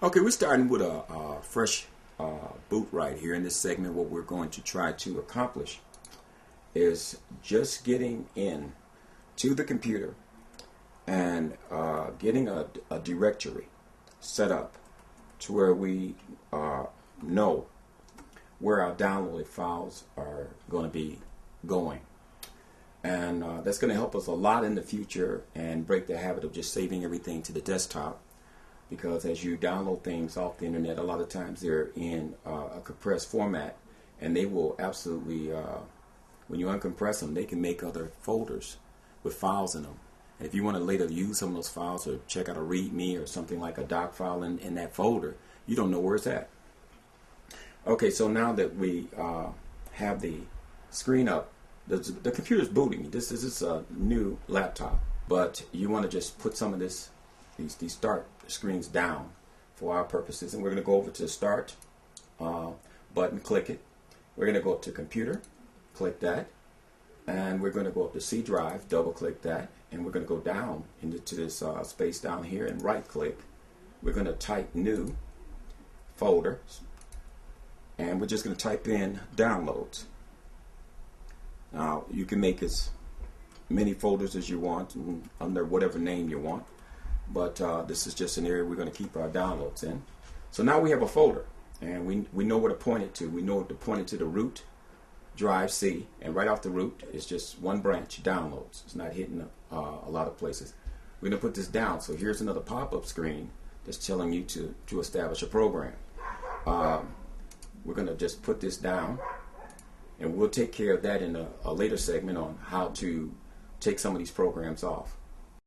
Okay, we're starting with a fresh boot right here in this segment. What we're going to try to accomplish is just getting in to the computer and getting a directory set up to where we know where our downloaded files are going to be going. And that's going to help us a lot in the future and break the habit of just saving everything to the desktop. Because as you download things off the internet, a lot of times they're in a compressed format, and they will absolutely, when you uncompress them, they can make other folders with files in them. And if you want to later use some of those files or check out a README or something like a doc file in that folder, you don't know where it's at. Okay, so now that we have the screen up, the computer's booting. This is a new laptop, but you want to just put some of these start screens down for our purposes, and we're going to go over to the start button, click it. We're going to go up to computer, click that, and we're going to go up to C drive, double click that, and we're going to go down into this space down here and right click. We're going to type new folder, and we're just going to type in downloads. Now you can make as many folders as you want under whatever name you want, but this is just an area we're going to keep our downloads in. So now we have a folder, and we know where to point it to. We know to point it to the root drive C, and right off the root is just one branch, downloads. It's not hitting a lot of places. We're going to put this down. So here's another pop-up screen that's telling you to establish a program. We're going to just put this down, and we'll take care of that in a later segment on how to take some of these programs off.